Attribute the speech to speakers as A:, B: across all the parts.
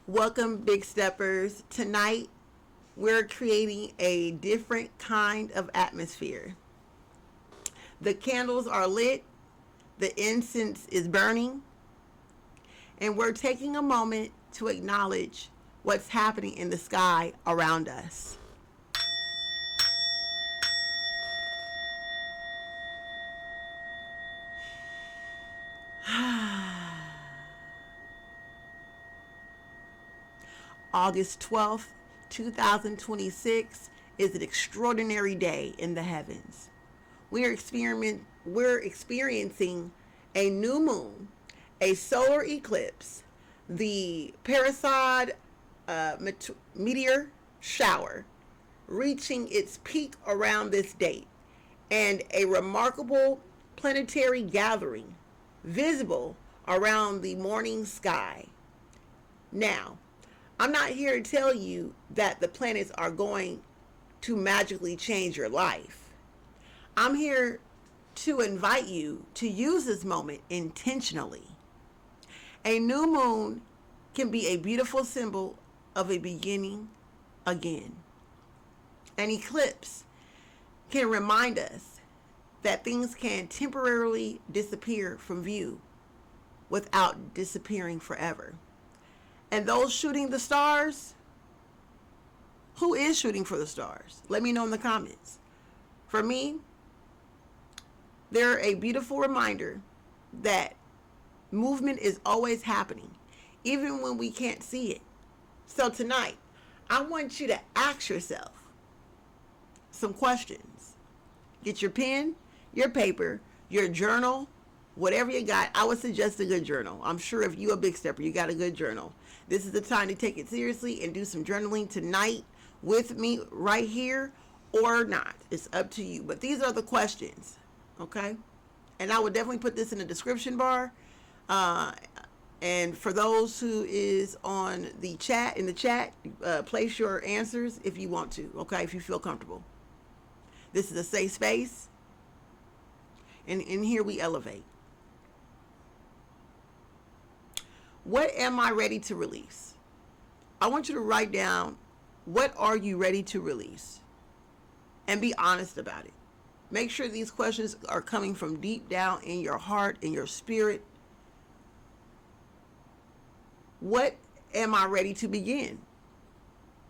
A: Welcome, Big Steppers. Tonight, we're creating a different kind of atmosphere. The candles are lit, the incense is burning, and we're taking a moment to acknowledge what's happening in the sky around us. August 12th, 2026 is an extraordinary day in the heavens. We're experiencing a new moon, a solar eclipse, the Perseid meteor shower reaching its peak around this date, and a remarkable planetary gathering visible around the morning sky. Now, I'm not here to tell you that the planets are going to magically change your life. I'm here to invite you to use this moment intentionally. A new moon can be a beautiful symbol of a beginning again. An eclipse can remind us that things can temporarily disappear from view without disappearing forever. And those shooting the stars, who is shooting for the stars? Let me know in the comments. For me, they're a beautiful reminder that movement is always happening, even when we can't see it. So tonight, I want you to ask yourself some questions. Get your pen, your paper, your journal, whatever you got. I would suggest a good journal. I'm sure if you're a big stepper, you got a good journal. This is the time to take it seriously and do some journaling tonight with me right here, or not. It's up to you. But these are the questions, okay? And I would definitely put this in the description bar. And for those who is on the chat, place your answers if you want to, okay? If you feel comfortable. This is a safe space. And in here we elevate. What am I ready to release? I want you to write down, what are you ready to release? And be honest about it. Make sure these questions are coming from deep down in your heart, in your spirit. What am I ready to begin?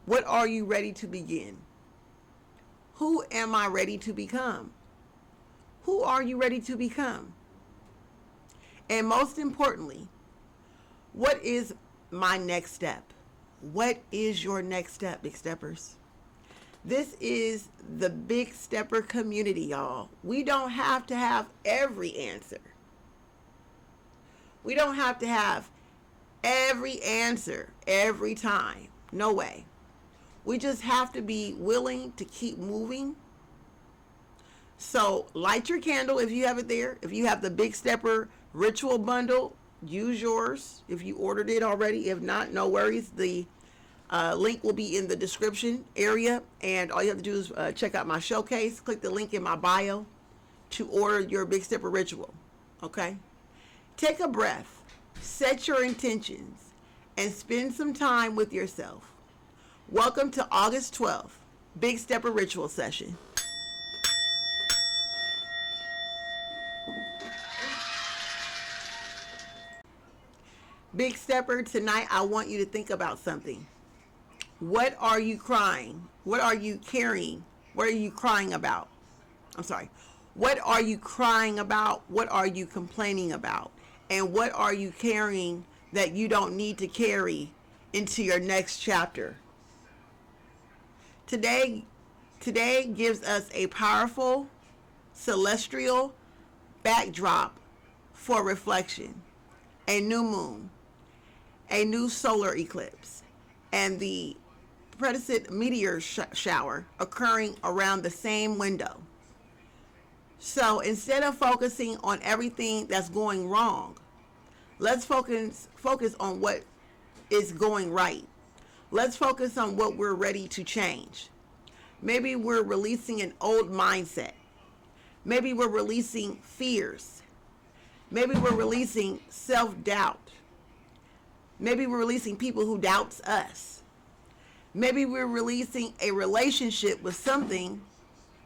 A: What are you ready to begin? Who am I ready to become? Who are you ready to become? And most importantly, what is my next step? What is your next step, Big Steppers? This is the Big Stepper community, y'all. We don't have to have every answer. We don't have to have every answer every time. No way. We just have to be willing to keep moving. So light your candle if you have it there. If you have the Big Stepper ritual bundle, use yours if you ordered it already. If not, no worries. The link will be in the description area, and all you have to do is check out my showcase. Click the link in my bio to order your Big Stepper ritual. Okay? Take a breath, set your intentions, and spend some time with yourself. Welcome to August 12th, Big Stepper ritual session. Big Stepper, tonight I want you to think about something. What are you crying? What are you carrying? What are you crying about? I'm sorry. What are you crying about? What are you complaining about? And what are you carrying that you don't need to carry into your next chapter? Today gives us a powerful celestial backdrop for reflection. A new moon, a new solar eclipse, and the Perseid meteor shower occurring around the same window. So instead of focusing on everything that's going wrong, let's focus on what is going right. Let's focus on what we're ready to change. Maybe we're releasing an old mindset. Maybe we're releasing fears. Maybe we're releasing self-doubt. Maybe we're releasing people who doubts us. Maybe we're releasing a relationship with something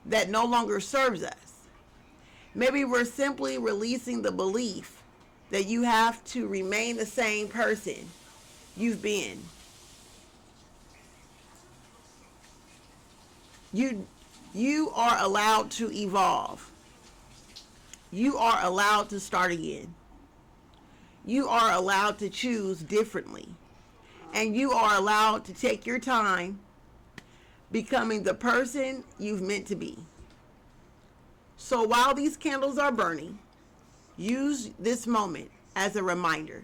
A: that no longer serves us. Maybe we're simply releasing the belief that you have to remain the same person you've been. You are allowed to evolve. You are allowed to start again. You are allowed to choose differently. And you are allowed to take your time becoming the person you've meant to be. So while these candles are burning, use this moment as a reminder.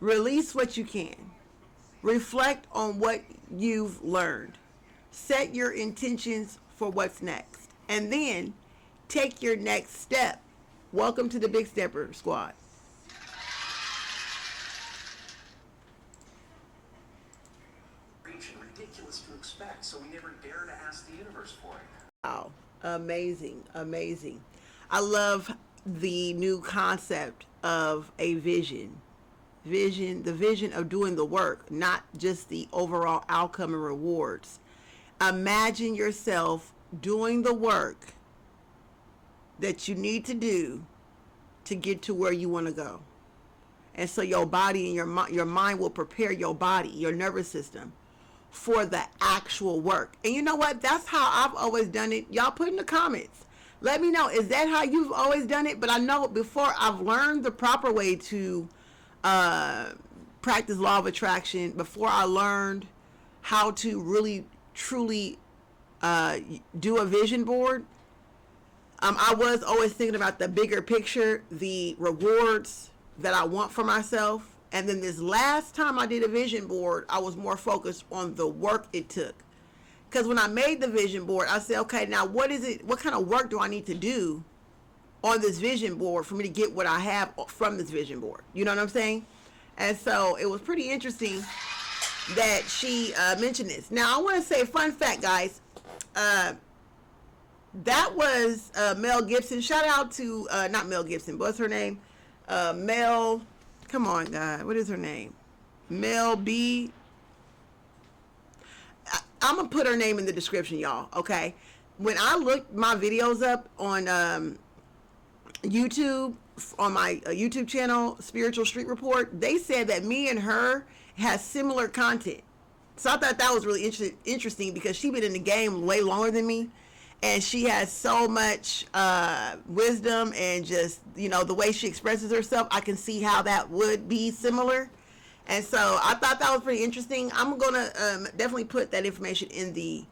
A: Release what you can. Reflect on what you've learned. Set your intentions for what's next. And then take your next step. Welcome to the Big Stepper Squad.
B: Ridiculous to expect, so we never dare to ask the universe for it.
A: Wow, amazing, amazing. I love the new concept of a vision. The vision of doing the work, not just the overall outcome and rewards. Imagine yourself doing the work that you need to do to get to where you want to go. And so your body and your mind will prepare your body, your nervous system, for the actual work. And you know what? That's how I've always done it. Y'all put in the comments. Let me know. Is that how you've always done it? But I know before I've learned the proper way to practice law of attraction, before I learned how to really, truly do a vision board, I was always thinking about the bigger picture, the rewards that I want for myself. And then this last time I did a vision board, I was more focused on the work it took. Because when I made the vision board, I said, okay, now what is it? What kind of work do I need to do on this vision board for me to get what I have from this vision board? You know what I'm saying? And so it was pretty interesting that she mentioned this. Now, I want to say, fun fact, guys. That was Mel Gibson. Shout out to, not Mel Gibson, but what's her name? Mel... Come on, God. What is her name? Mel B. I'm going to put her name in the description, y'all. Okay. When I looked my videos up on YouTube, on my YouTube channel, Spiritual Street Report, they said that me and her has similar content. So I thought that was really interesting because she's been in the game way longer than me. And she has so much wisdom and just, you know, the way she expresses herself, I can see how that would be similar. And so I thought that was pretty interesting. I'm going to definitely put that information in the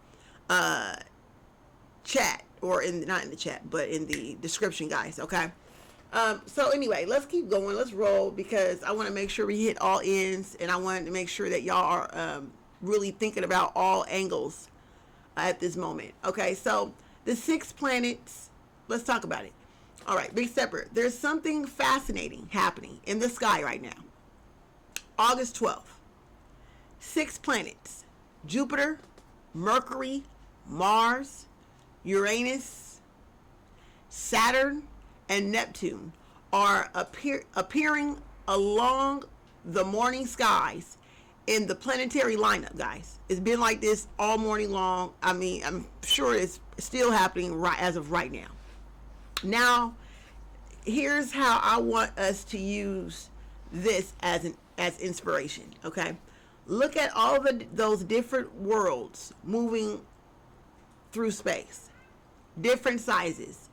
A: chat, or not in the chat, but in the description, guys. Okay. So anyway, let's keep going. Let's roll, because I want to make sure we hit all ends, and I want to make sure that y'all are really thinking about all angles at this moment. Okay, so the 6 planets, let's talk about it. All right, Big Stepper, there's something fascinating happening in the sky right now. August 12th, 6 planets: Jupiter, Mercury, Mars, Uranus, Saturn, and Neptune are appearing along the morning skies in the planetary lineup, guys. It's been like this all morning long. I mean, I'm sure it's still happening right as of right now. Now, here's how I want us to use this as inspiration. Okay, look at all those different worlds moving through space, different sizes,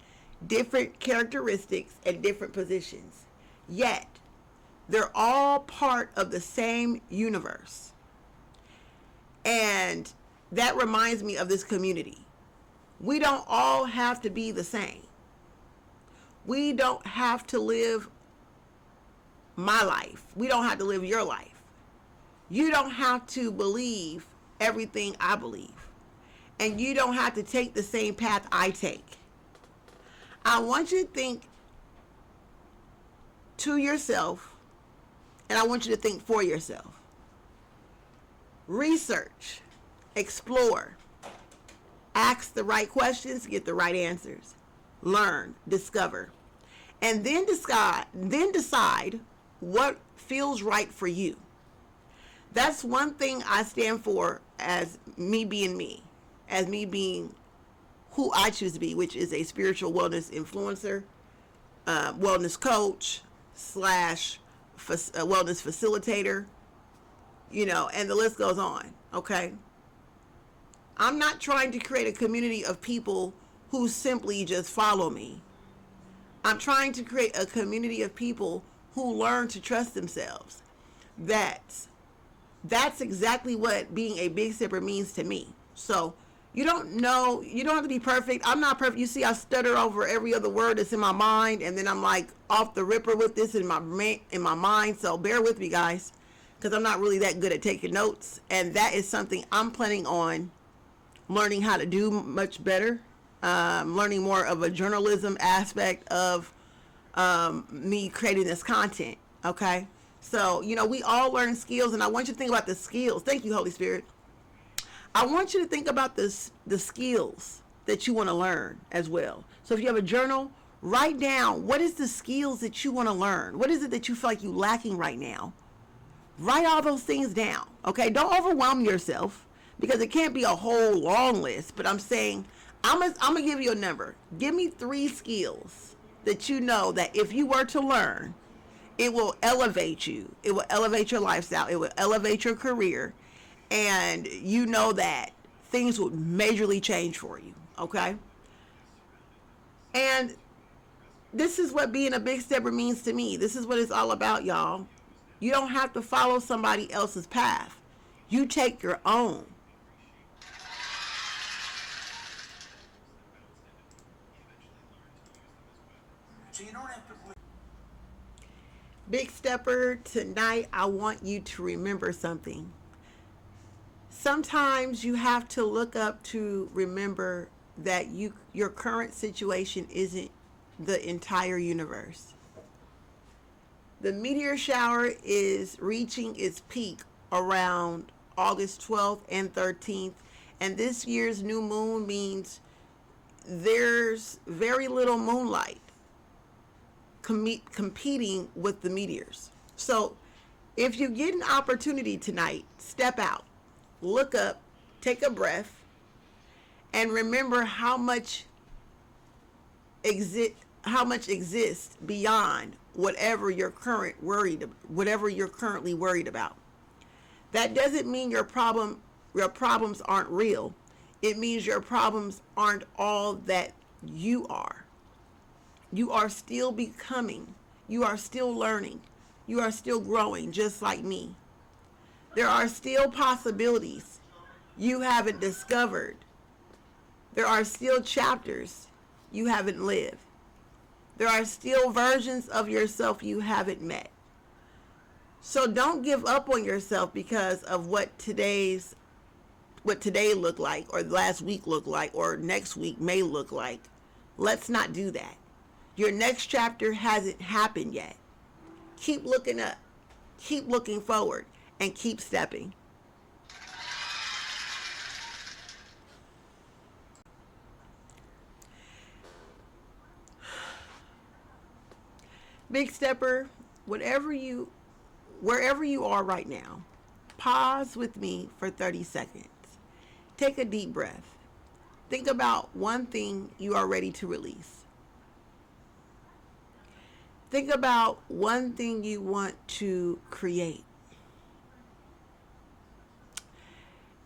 A: different characteristics, and different positions. Yet they're all part of the same universe. And that reminds me of this community. We don't all have to be the same. We don't have to live my life. We don't have to live your life. You don't have to believe everything I believe. And you don't have to take the same path I take. I want you to think to yourself, and I want you to think for yourself. Research, explore, ask the right questions, get the right answers, learn, discover, and then decide what feels right for you. That's one thing I stand for as me being me, as me being who I choose to be, which is a spiritual wellness influencer, wellness coach slash wellness facilitator, and the list goes on. Okay. I'm not trying to create a community of people who simply just follow me. I'm trying to create a community of people who learn to trust themselves. That's exactly what being a big stepper means to me. So you don't have to be perfect. I'm not perfect. You see, I stutter over every other word that's in my mind, and then I'm like off the ripper with this in my mind. So bear with me, guys, because I'm not really that good at taking notes, and that is something I'm planning on learning how to do much better. Learning more of a journalism aspect of me creating this content. Okay. So, we all learn skills, and I want you to think about the skills. Thank you, Holy Spirit. I want you to think about the skills that you want to learn as well. So if you have a journal, write down what is the skills that you want to learn. What is it that you feel like you're lacking right now? Write all those things down. Okay. Don't overwhelm yourself, because it can't be a whole long list, but I'm saying I'm gonna give you a number. Give me 3 skills that you know that if you were to learn, it will elevate you. It will elevate your lifestyle. It will elevate your career. And you know that things will majorly change for you. Okay? And this is what being a big stepper means to me. This is what it's all about, y'all. You don't have to follow somebody else's path. You take your own.
B: So you don't have to.
A: Big stepper, tonight I want you to remember something. Sometimes you have to look up to remember that your current situation isn't the entire universe. The meteor shower is reaching its peak around August 12th and 13th, and this year's new moon means there's very little moonlight competing with the meteors. So if you get an opportunity tonight, step out, look up, take a breath, and remember how much exists beyond whatever you're currently worried about. That doesn't mean your problems aren't real. It means your problems aren't all that you are. You are still becoming. You are still learning. You are still growing, just like me. There are still possibilities you haven't discovered. There are still chapters you haven't lived. There are still versions of yourself you haven't met. So don't give up on yourself because of what today looked like, or last week looked like, or next week may look like. Let's not do that. Your next chapter hasn't happened yet. Keep looking up, keep looking forward, and keep stepping. Big stepper, wherever you are right now, pause with me for 30 seconds. Take a deep breath. Think about one thing you are ready to release. Think about one thing you want to create.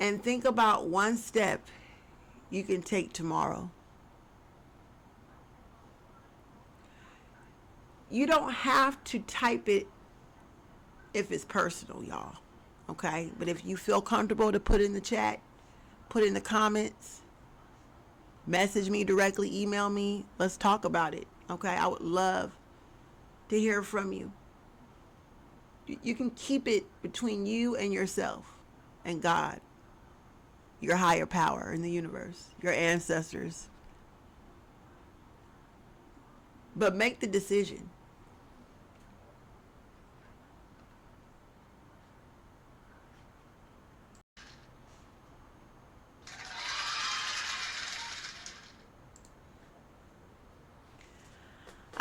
A: And think about one step you can take tomorrow. You don't have to type it if it's personal, y'all. Okay? But if you feel comfortable to put in the chat, put in the comments, message me directly, email me, let's talk about it. Okay? I would love to hear from you. You can keep it between you and yourself and God, your higher power in the universe, your ancestors. But make the decision.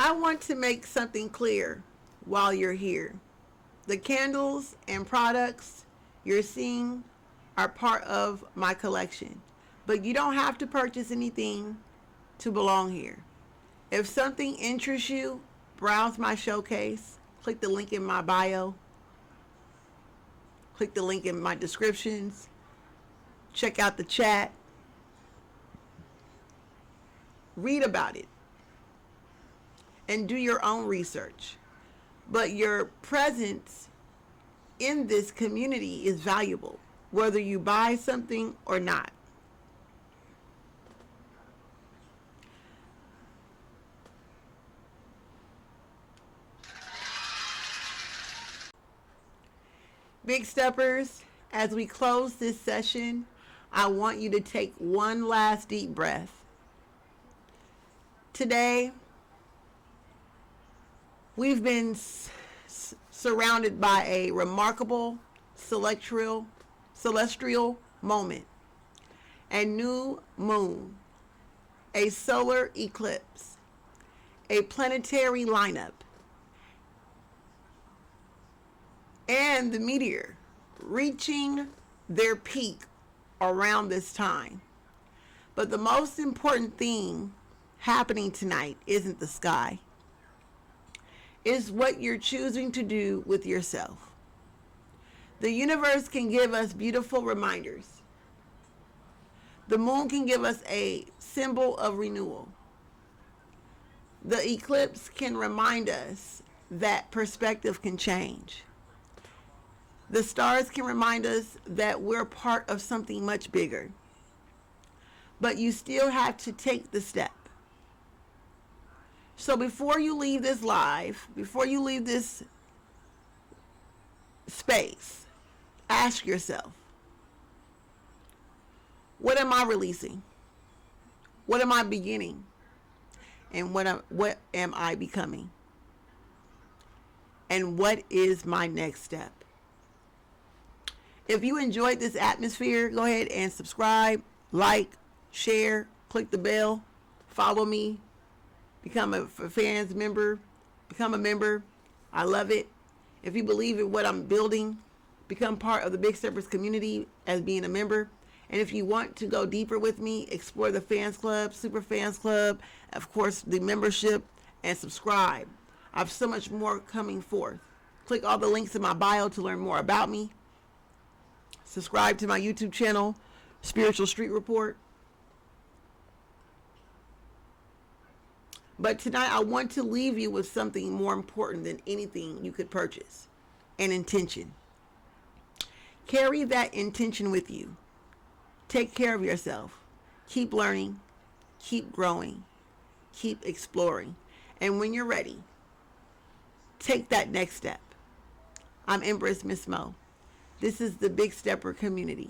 A: I want to make something clear while you're here. The candles and products you're seeing are part of my collection, but you don't have to purchase anything to belong here. If something interests you, browse my showcase, click the link in my bio, click the link in my descriptions, check out the chat, read about it, and do your own research. But your presence in this community is valuable, whether you buy something or not. Big steppers, as we close this session, I want you to take one last deep breath. Today, we've been surrounded by a remarkable celestial moment, a new moon, a solar eclipse, a planetary lineup, and the meteor reaching their peak around this time. But the most important thing happening tonight isn't the sky. It's what you're choosing to do with yourself. The universe can give us beautiful reminders. The moon can give us a symbol of renewal. The eclipse can remind us that perspective can change. The stars can remind us that we're part of something much bigger. But you still have to take the step. So before you leave this live, before you leave this space, ask yourself, what am I releasing? What am I beginning? And what am I becoming? And what is my next step? If you enjoyed this atmosphere, go ahead and subscribe, like, share, click the bell, follow me, become a fans member, become a member. I love it. If you believe in what I'm building, become part of the Big Steppers community as being a member. And if you want to go deeper with me, explore the fans club, super fans club, of course, the membership, and subscribe. I have so much more coming forth. Click all the links in my bio to learn more about me. Subscribe to my YouTube channel, Spiritual Street Report. But tonight I want to leave you with something more important than anything you could purchase, an intention. Carry that intention with you. Take care of yourself. Keep learning, keep growing, keep exploring. And when you're ready, take that next step. I'm Empress Miss Mo. This is the Big Stepper community.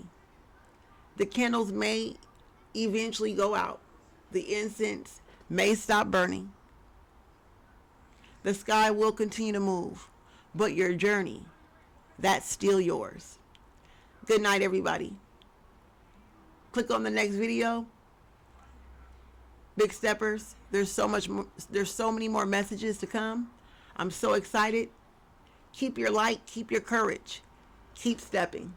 A: The candles may eventually go out. The incense may stop burning. The sky will continue to move. But your journey, that's still yours. Good night, everybody. Click on the next video. Big Steppers, there's so many more messages to come. I'm so excited. Keep your light, keep your courage. Keep stepping.